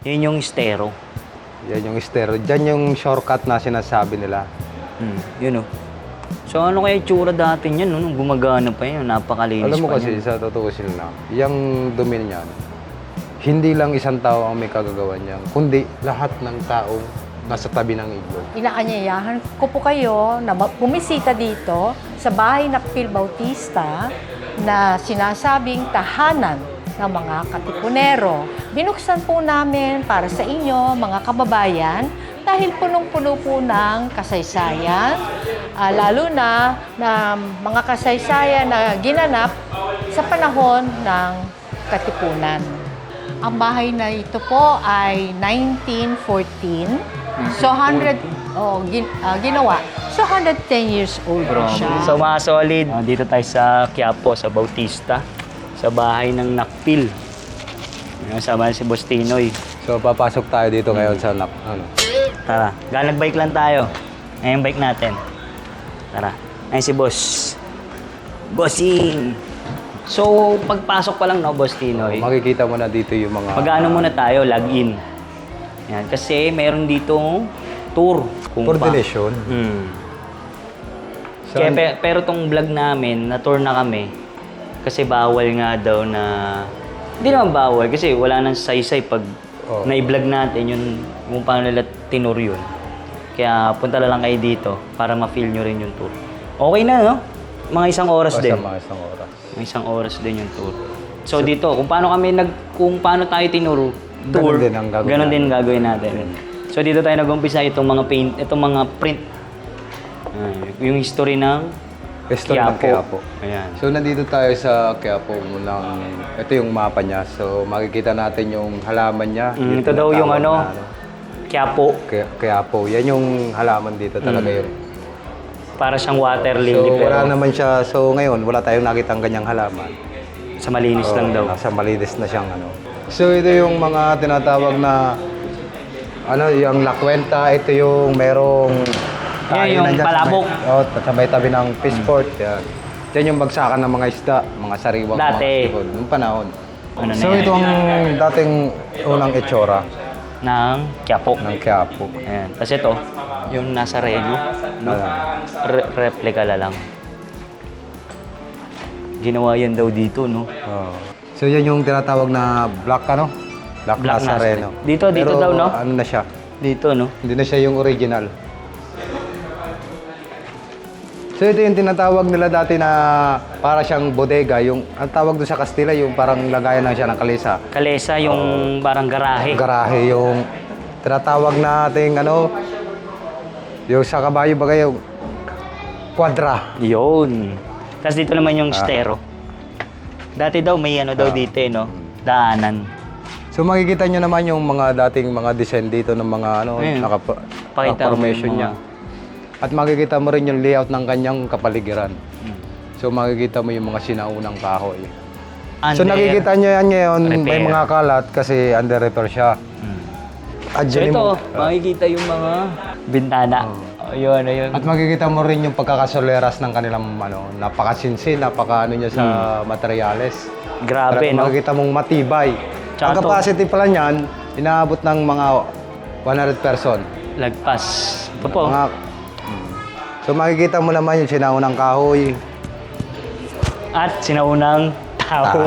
Yun yung estero. Yan yung estero. Diyan yung shortcut na sinasabi nila. Yun o. So ano kaya itsura dati niyan, no? Nung gumagana pa yun, napakalinis Alam mo pa kasi, niyan. sa tutuusin na, yung dumi niyan, hindi lang isang tao ang may kagagawa niyan, kundi lahat ng taong nasa tabi ng ilog. Inaanyayahan ko po kayo na bumisita dito sa bahay na Phil Bautista na sinasabing tahanan ng mga katipunero. Binuksan po namin para sa inyo, mga kababayan, dahil punong-puno po ng kasaysayan, lalo na mga kasaysayan na ginanap sa panahon ng Katipunan. Ang bahay na ito po ay 1914. So, ginawa. So, 110 years old po siya. So mga solid, dito tayo sa Quiapo, sa Bautista, sa bahay ng Nakpil. Sama si Boss Tinoy. So, papasok tayo dito ngayon sa Tara, nag-bike lang tayo. Ngayon bike natin. Tara, ayun si Boss. Bossing! So, pagpasok pa lang, no, Boss Tinoy? Makikita mo na dito yung mga... Mag-ano muna tayo, log-in. Yan, kasi meron ditong tour. coordination. Kaya, pero tong vlog namin, na-tour na kami. Kasi bawal nga daw na... Hindi naman bawal kasi wala nang saysay pag na-vlog natin yung kung paano nila tinur yun. Kaya punta na lang kayo dito para ma-feel nyo rin yung tour. Okay na, no? Mga isang oras din. Mga isang oras. Mga isang oras din yung tour. So dito, kung paano tayo tinuro, tour, ganun din ang gagawin natin. So dito tayo nag-umpisa itong mga paint, itong mga print. Yung history ng Quiapo. Ayan. So nandito tayo sa Quiapo ito yung mapa niya. So makikita natin yung halaman niya. Ito daw yung Quiapo. Quiapo. Yan yung halaman dito talaga yun. Para siyang water lily. So wala naman siya. So ngayon wala tayong nakitang ganyang halaman. Sa malinis lang daw. Sa malinis na siyang So ito yung mga tinatawag na yung La Cuenta. Ito yung merong Yan yung palabok. Sabay tabi ng fish port. Yan. Yan yung bagsakan ng mga isda, mga sariwang Dati. mga noong panahon. Ano So ito ang dating unang itsura ng Quiapo. ng Quiapo. Ayan. Kasi ito, yung nasa reno, no? Replica lang. Ginawa yan daw dito, no? So yan yung tinatawag na Black Black Nazareno. Dito Pero, daw, no? Ano na siya? Dito, no? Hindi na siya yung original. So ito yung tinatawag nila dati na para siyang bodega. Ang tawag doon sa Kastila, yung parang lagayan lang siya ng kalesa. Kalesa, yung parang garahe. Garahe, yung tinatawag nating yung sa kabayo bagay, yung kwadra. Yun. Tapos dito naman yung estero. Dati daw may daw dito, no? Daanan. So makikita nyo naman yung mga dating mga design dito ng mga formation niya. At makikita mo rin yung layout ng kanyang kapaligiran. So makikita mo yung mga sinaunang kahoy. So nakikita nyo yan ngayon, may mga kalat kasi under repair siya. At So ito, makikita yung mga bintana. Ayun. At makikita mo rin yung pagkakasoleras ng kanilang napakasinsin, niya sa materyales. Grabe, no? Makikita mong matibay. Ang Tsaka capacity pala niyan, inaabot ng mga 100 person. Lagpas. Ito po. So makikita mo naman yung sinaunang kahoy. At sinaunang tao.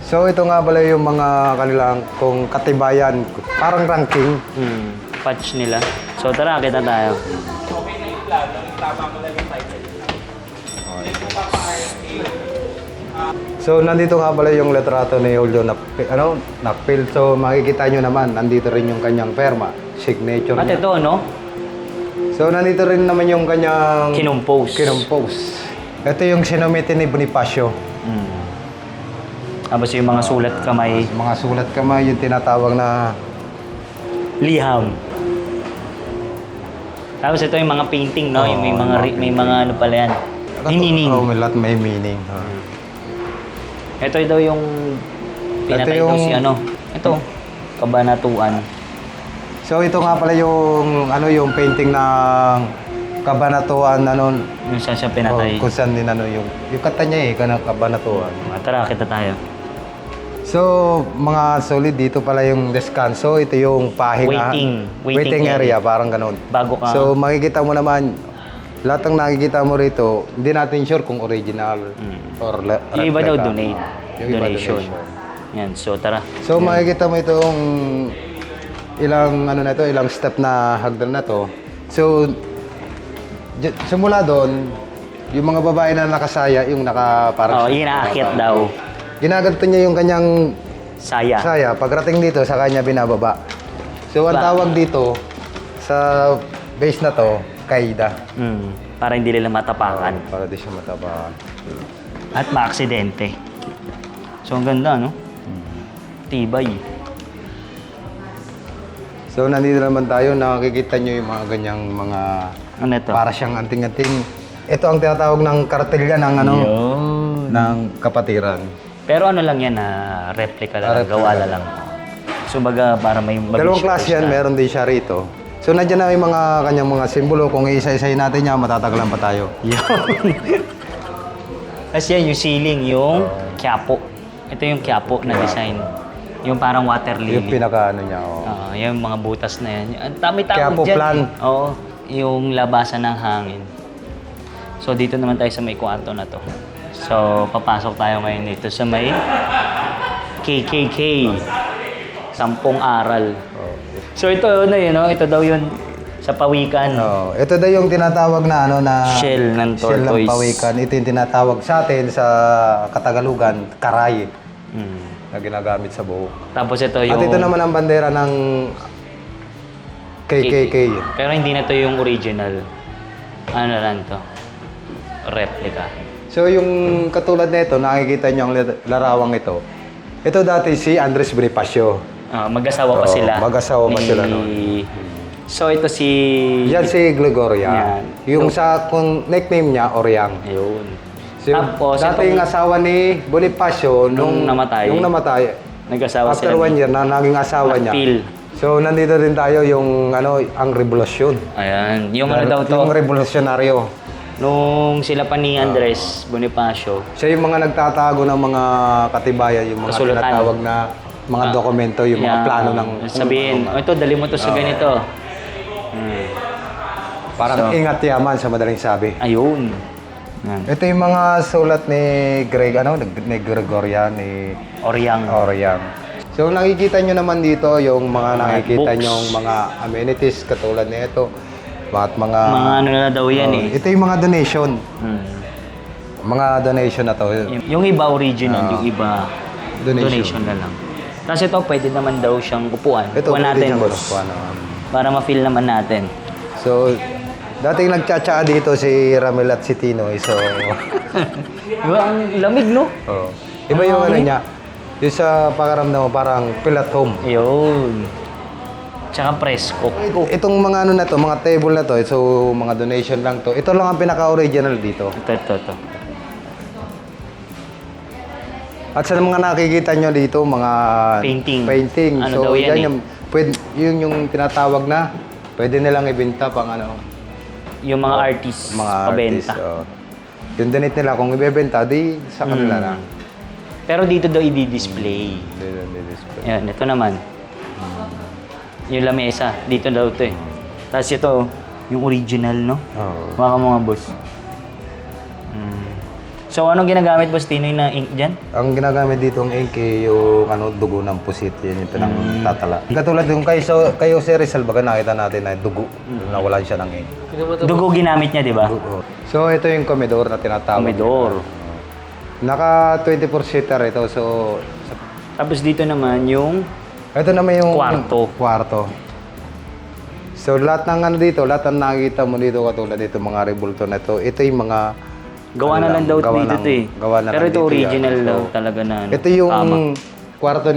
So ito nga pala yung mga kanilang kung katibayan, parang ranking. Patch nila. So tara, kita tayo. So nandito nga pala yung letrato ni Julio Nakpil. So makikita nyo naman, nandito rin yung kanyang perma, signature At niya. ito, no? So nandito rin naman yung kanyang Kinumpose. Ito yung sinumite ni Bonifacio. Tapos yung mga sulat kamay. Mga sulat kamay, yung tinatawag na Liham. Tapos ito yung mga painting, no? Yung may mga ano pala yan. May meaning. May lahat may meaning. Ito daw yung pinatay daw si Ito, Kabanatuan. So ito nga pala yung painting ng Kabanatuan Yung saan siya pinatay. kung saan din yung kanta niya kanang Kabanatuan. Tara, kita tayo. So So, mga solid, dito pala yung descanso. Ito yung pahinga. Waiting area, parang ganun. Bago ka. So, makikita mo naman, lahat ng nakikita mo rito, hindi natin sure kung original or yung iba daw replica. donate. Yung iba Donation. donation. Yan, so tara. So, makikita mo itong ilang ano na to, ilang step na hagdan na to. So, simula doon, yung mga babae na nakasaya, yung parang Inaakyat daw. ginaganto niya yung kanyang Saya. saya. Pagdating dito, sa kanya binababa. So, ang tawag dito sa base na to, kaida. Para hindi nila matapakan. Para di siya matabakan. At maaksidente. So, ang ganda, no? Tibay. So, nandito naman tayo, nakikita nyo yung mga ganyang mga Ano ito? para siyang anting-anting. Ito ang tinatawag ng kartelya ng ng kapatiran. Pero ano lang yan, replica lang, gawa lang. So, baga, para may Dalawang klase yan, meron din siya rito. So, nandiyan na yung mga kanyang mga simbolo. Kung isa-isayin natin yan, matatagalan pa tayo. Yun. Kasi yan, yung ceiling, yung Quiapo. Ito yung Quiapo na design. Yung parang water Yung lily. pinaka-ano niya. Yung mga butas na yan. Ang dami-tawag Quiapo dyan. plan. Oo. Yung labasan ng hangin. So, dito naman tayo sa may kwarto na to. So, papasok tayo ngayon dito sa may KKK. Sampung aral. So, ito na yun, no? Ito daw yun sa pawikan. Ito daw yung tinatawag na Shell ng shell ng tortoise. pawikan. Ito yung tinatawag sa atin sa Katagalugan, karay, na ginagamit sa buhok. Tapos ito yung... At ito naman ang bandera ng KKK. Pero hindi na to yung original. Ano lang to? Replica. So yung katulad nito, nakikita niyo ang larawang ito. Ito dati si Andres Bonifacio. Mag-asawa pa Oo, sila. mag-asawa pa sila noon. So ito si... Yan si Gregoria. Yan. Yung sa kung nickname niya, Oriang. Ayun. Si, Tapos, dati yung asawa ni Bonifacio Nung namatay. Nung namatay. Nag-asawa After sila. 1 year na naging asawa niya. Nakpil. So nandito din tayo yung ang revolusyon. Ayan. Yung ano daw to? Yung revolusyonaryo. Nung sila pa ni Andres Bonifacio. Siya yung mga nagtatago ng mga katibayan, yung mga Kasulatan. tinatawag na mga dokumento, yung mga plano ng... Sabihin, ito, dali mo to sa ganito. Parang ingat yaman sa madaling sabi. Ayun. Yan. Ito yung mga sulat ni ni Gregoria, ni Oriang. Oriang. So nakikita nyo naman dito yung mga nakikita books. nyo mga amenities katulad nito. At mga... Mga ano na daw yan Ito yung mga donation. Hmm. Mga donation na to. Yung iba original, yung iba Donation. donation na lang. Tapos ito, pwede naman daw siyang upuan. Ito, Upuan pwede natin, niyang boss. upuan naman. Para ma-feel naman natin. So, dating nagtsatsaa dito si Ramel at si Tinoy. So, Ang lamig, no? iba yung ano niya. Yung sa pakaramdam mo, parang feel at home. Ayun. Tsaka presko. Itong mga ano na to, mga table na to, so mga donation lang to. Ito lang ang pinaka-original dito. Ito. At sa mga nakikita nyo dito, mga Painting. Ano so, daw yan eh? yun yung tinatawag na pwede nilang ibenta pang ano, Yung mga artists, mga pabenta. artist. Yung donate nila, kung ibebenta, di sa kanila lang. Pero dito daw i-display. Di-display. Yan, ito naman. Yung lamesa, dito daw ito eh. Tapos ito, yung original, no? Oo. Mga boss. So, anong ginagamit, boss Tinoy, na ink dyan? Ang ginagamit dito ng ink, yung dugo ng pusit, yun yung tatala. Katulad yung kayo si Rizal, baga nakita natin na dugo, nawalan siya ng ink. Dugo ginamit niya, di ba? Dugo. So ito yung komedor na tinatawag. Komedor. Naka 24-seater ito, so... Tapos dito naman yung Ito naman yung... Kwarto. So lahat ng ano dito, lahat ng nakikita mo dito, katulad dito, mga rebulto na ito, ito yung mga... gawa na lang daw dito to eh. Gawa na Pero lang ito dito original yan. daw So, talaga na ano, ito yung kama. kwarto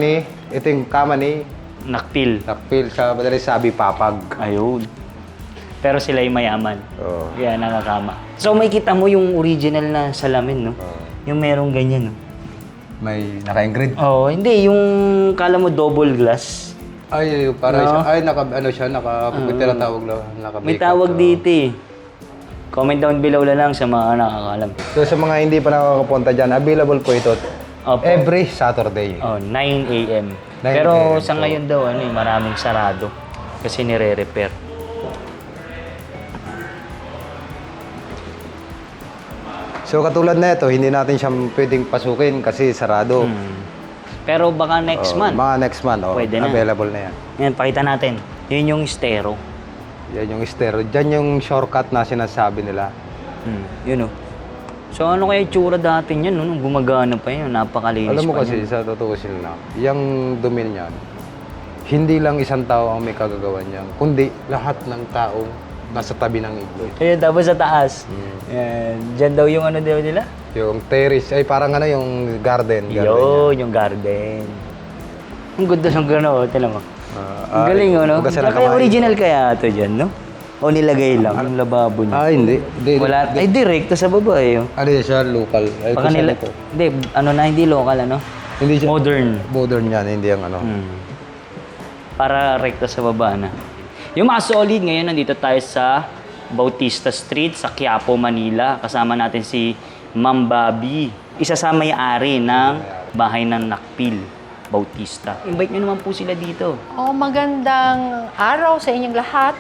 ito yung kama ni Nakpil. Nakpil sa madaling sabi papag. Ayun. Pero sila yung mayaman. Oo. Kaya nakakama. So may kita mo yung original na salamin, no? Yung merong ganyan, no? May naka-engraved. Oo, hindi. Yung kala mo double glass. Ay, para No? siya. Ay, tinatawag lang. May tawag dito eh. Comment down below na lang sa mga nakakalam. So sa mga hindi pa nakakapunta dyan, available po ito. Opo. Every Saturday. Oh, 9 a.m. 9 Pero a.m. sa ngayon daw, maraming sarado. Kasi nire-repair. So katulad na ito, hindi natin siya pwedeng pasukin kasi sarado. Pero baka next month. Mga next month, Pwede na. available na yan. Yan, pakita natin. Yun yung estero. Yan yung estero. Diyan yung shortcut na sinasabi nila. Yun So ano kaya itsura dati niyan, nung gumagana pa yun, napakalinis Alam mo pa kasi, yun. sa tutuusin na, yung dumi niyan, hindi lang isang tao ang may kagagawa niyan, kundi lahat ng taong nasa tabi ng igloy. Ayun, tapos sa taas. Yan. Diyan daw yung ano daw nila? Yung terrace, ay parang ano yung garden. Yun, yung garden. Ang ganda ng gano'n, tinan mo. Ang galing, no? Kaya original kaya ito dyan, no? O nilagay lang, yung lababo niya. hindi. Wala, ay direkto sa baba eh. Ano yun siya, local. Ay, Baka kung nila, saan ito. hindi, ano na, hindi local, ano? Hindi siya. Modern. Modern yan, hindi yung ano. Para rekta sa baba na. Yung mga solid ngayon, nandito tayo sa Bautista Street sa Quiapo, Manila. Kasama natin si Ma'am Bobby, isa sa may-ari ng bahay ng Nakpil, Bautista. Invite nyo naman po sila dito. Magandang araw sa inyong lahat.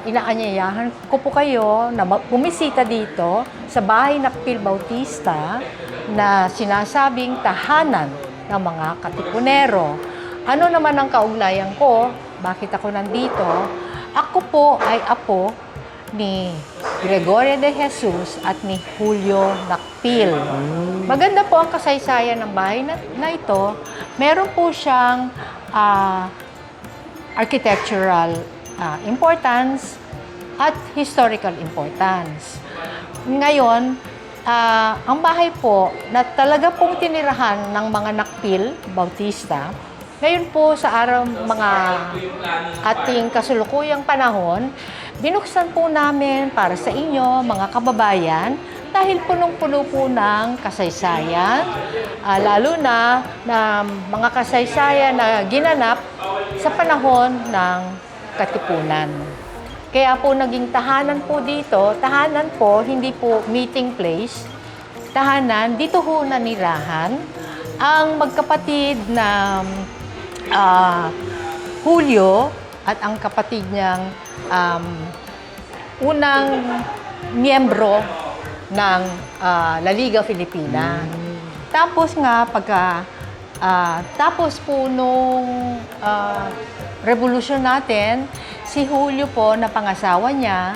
Inaanyayahan ko po kayo na bumisita dito sa bahay ng Nakpil Bautista na sinasabing tahanan ng mga katipunero. Ano naman ang kaugnayan ko? Bakit ako nandito? Ako po ay apo ni Gregoria de Jesus at ni Julio Nakpil. Maganda po ang kasaysayan ng bahay na ito. Meron po siyang architectural importance at historical importance. Ngayon, ang bahay po na talaga pong tinirahan ng mga Nakpil Bautista, ngayon po sa araw mga ating kasulukuyang panahon, binuksan po namin para sa inyo, mga kababayan, dahil punong-puno po ng kasaysayan, lalo na mga kasaysayan na ginanap sa panahon ng Katipunan. Kaya po naging tahanan po dito, tahanan po, hindi po meeting place, tahanan, dito ho nanirahan ang magkapatid na Julio at ang kapatid niyang unang miyembro ng La Liga Filipina. Tapos nga, tapos po nung revolusyon natin, si Julio po na pangasawa niya,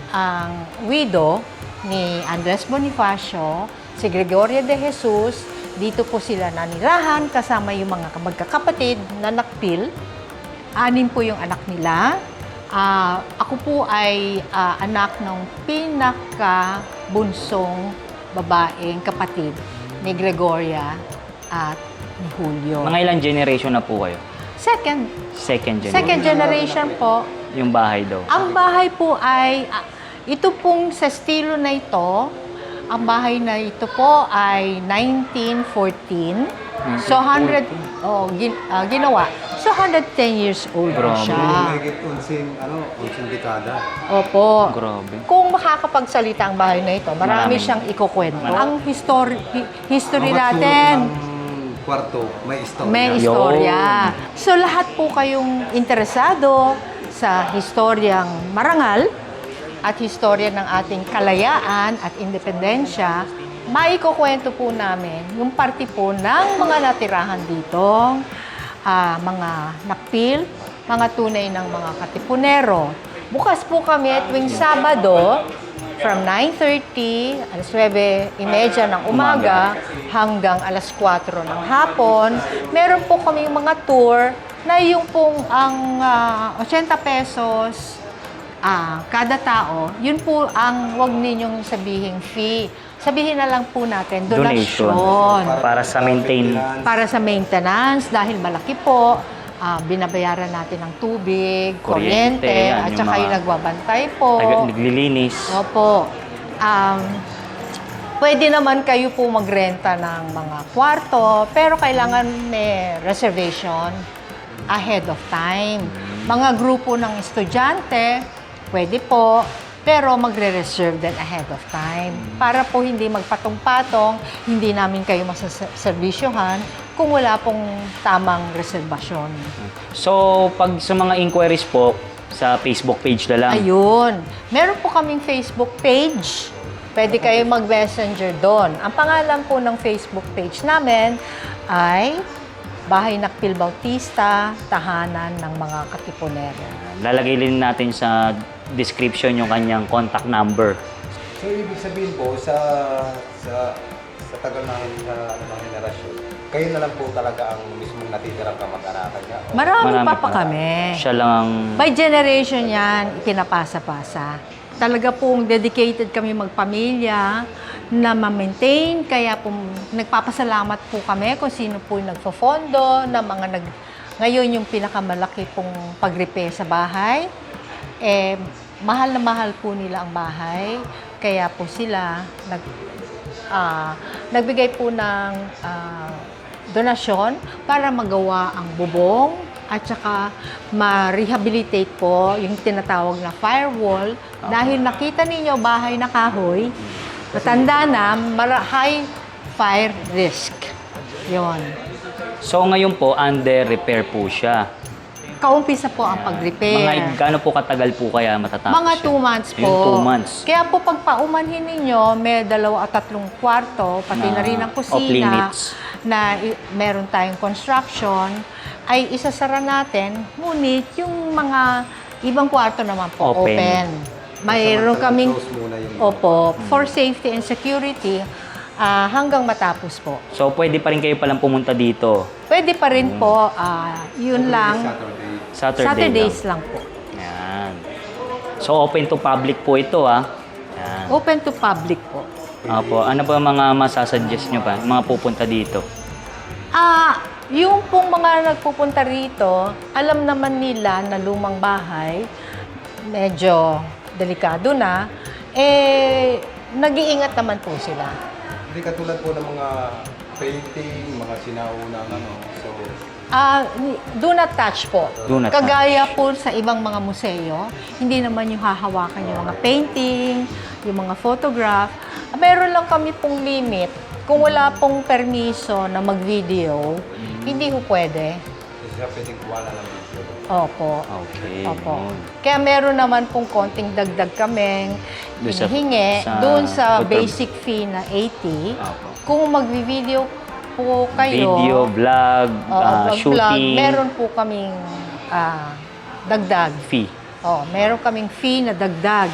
ang widow ni Andres Bonifacio, si Gregoria de Jesus, dito po sila nanirahan kasama yung mga magkakapatid na Nakpil. 6 po yung anak nila. Ako po ay anak ng pinakabunsong babaeng kapatid ni Gregoria at ni Julio. Mga ilang generation na po kayo? Second Second generation po. Yung bahay daw. Ang bahay po ay, ito pong sa estilo na ito, ang bahay na ito po ay 1914. So, ginawa. So, 110 years old na siya. unsing dekada. Opo. Grabe. Kung makakapagsalita ang bahay na ito, marami siyang ikukwento. Ang history natin, Kwarto, may istorya. may istorya. So, lahat po kayong interesado sa historyang marangal at historya ng ating kalayaan at independensya, maikukwento po namin yung parte po ng mga natirahan dito, mga Nakpil, mga tunay ng mga katipunero. Bukas po kami tuwing Sabado from 9:30, alas 9:30 ng umaga hanggang alas 4 ng hapon. Meron po kami mga tour na yung pong ang 80 pesos kada tao, yun po ang wag ninyong sabihing fee. Sabihin na lang po natin, donasyon. Para sa maintenance. Para sa maintenance, dahil malaki po, binabayaran natin ng tubig, Kuryente, kuryente, yan, at yung saka mga yung nagbabantay po. Naglilinis. Opo. Pwede naman kayo po magrenta ng mga kwarto, pero kailangan may reservation ahead of time. Mga grupo ng estudyante, pwede po. Pero magre-reserve din ahead of time para po hindi magpatong-patong, hindi namin kayo masaservisyohan kung wala pong tamang reservasyon. So, pag sa mga inquiries po, sa Facebook page na lang. Ayun. Meron po kaming Facebook page. Pwede kayo mag-messenger doon. Ang pangalan po ng Facebook page namin ay Bahay Nakpil Bautista, Tahanan ng mga Katipunero. Lalagay din natin sa description yung kanyang contact number. So, ibig sabihin po, sa tagal namin na henerasyon, kayo na lang po talaga ang mismong natitirang kamag-anakan niya? Marami pa pa. kami. Siya lang ang... By generation yan, ipinapasa-pasa. Talaga pong dedicated kami magpamilya na ma-maintain. Kaya po nagpapasalamat po kami kung sino po yung nagpo-fondo na mga ngayon yung pinakamalaki pong pag-repair sa bahay. Mahal na mahal po nila ang bahay. Kaya po sila nagbigay po ng donasyon para magawa ang bubong at saka ma-rehabilitate po yung tinatawag na firewall. Dahil nakita ninyo bahay na kahoy, matanda na, high fire risk. Yon. So, ngayon po, under repair po siya. Kaumpisa po ang pag-repair. Gaano po katagal po kaya matatapos Mga siya? 2 months po. Yung 2 months. Kaya po pag paumanhin ninyo, may 2 at 3 kwarto, pati na rin ang kusina, off-limits. na meron tayong construction, ay isasara natin. Ngunit yung mga ibang kwarto naman po, open. Mayroon kaming, for safety and security, hanggang matapos po. So, pwede pa rin kayo palang pumunta dito. Pwede pa rin po, yun lang, Saturdays lang po. Yan. So, open to public po ito, ah. Yan. Open to public po. Opo. Ano ba mga masasuggest nyo pa? Mga pupunta dito? Yung pong mga nagpupunta rito, alam naman nila na lumang bahay, medyo delikado na, nag-iingat naman po sila. Hindi katulad po ng mga painting, mga sinaunang so... Do not touch po. Do not Kagaya po sa ibang mga museo, hindi naman yung hahawakan yung mga painting, yung mga photograph. Meron lang kami pong limit. Kung wala pong permiso na mag-video, hindi po pwede. Kasi siya pwedeng kuha na ng video. Opo. Okay. Opo. Kaya meron naman pong konting dagdag kaming Doon sa- hinihingi sa doon sa photo- basic fee na 80. Opo. Kung mag-video po kayo, Video, vlog, vlog, shooting, meron po kaming dagdag. fee. Meron kaming fee na dagdag.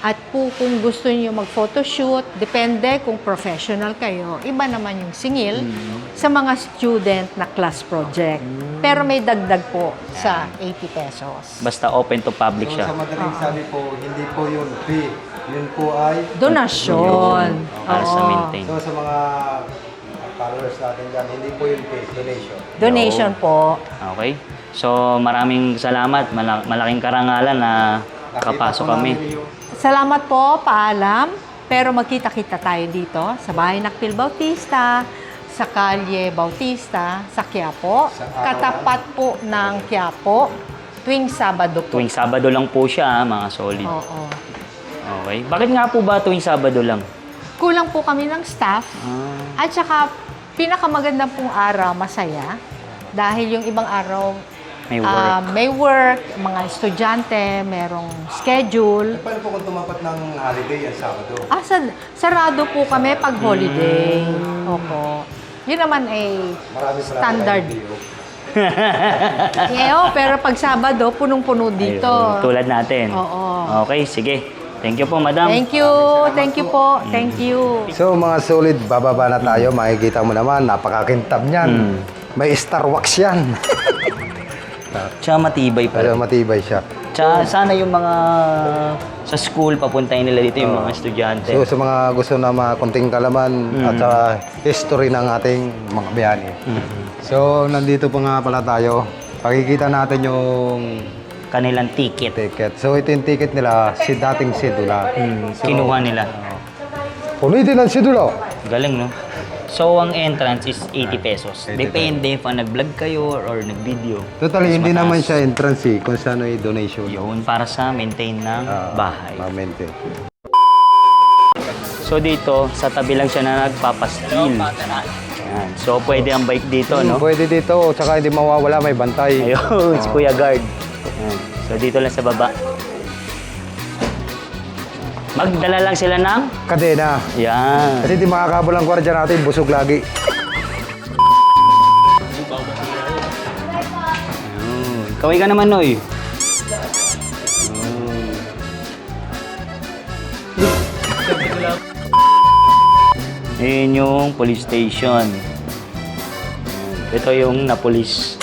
At po kung gusto niyo mag-photoshoot, depende kung professional kayo. Iba naman yung singil sa mga student na class project. Pero may dagdag po sa 80 pesos. Basta open to public So, siya. sa madaling sabi po, hindi po yun fee. Yun po ay... Donasyon. Para sa Oo. maintain. So, sa mga followers natin dyan, hindi po yun fee, donation. Donation po. Okay. So, maraming salamat. Malaking karangalan na kapasok kami. Salamat po, paalam. Pero magkita-kita tayo dito sa Bahay Nakpil Bautista, sa Kalye Bautista, sa Quiapo. Katapat po ng Quiapo, tuwing Sabado po. Tuwing Sabado lang po siya, mga solid. Oo. Okay. Bakit nga po ba tuwing Sabado lang? Kulang po kami ng staff. At saka, pinakamagandang pong araw, masaya. Dahil yung ibang araw, May work. may work, mga estudyante, merong schedule. Paano po kung tumapat ng holiday yan, Sabado? Sarado po kami pag holiday. Opo. Yun naman ay Marami sa standard. Pero pag Sabado, punong-puno dito. Ayun, tulad natin. Oo. Okay, sige. Thank you po, madam. Thank you. Thank you po. Thank you. So mga solid, bababa na tayo. Makikita mo naman, napakakintab niyan. May Star Wax yan. Tsaka matibay pa Pero rin. matibay siya. Tsaka sana yung mga sa school, papuntahin nila dito yung mga estudyante. So sa mga gusto na mga konting kalaman at sa history ng ating mga biyani. So nandito pa nga pala tayo. Pakikita natin yung Kanilang ticket. ticket. So ito yung ticket nila, dating sidula. So, Kinuha nila. Ulitin ang sidula. Galing, no? So, ang entrance is 80 pesos. 80 Depende kung nag-vlog kayo or nag-video. Totally, Mas hindi mataas. naman siya entrance eh, kung saan ay donation. Yun, para sa maintain ng bahay. Mamente. So, dito, sa tabi lang siya na nagpapastil. Ayan. So, pwede ang bike dito, no? Pwede dito, tsaka hindi mawawala, may bantay. Ayun, si Kuya Guard. Ayan. So, dito lang sa baba. Magdala lang sila ng... Kadena. Yan. Kasi di makakabol ang kwardiya natin, busog lagi. Ayun. Kaway ka naman, Noy. Ayun yung police station. Ito yung na-police.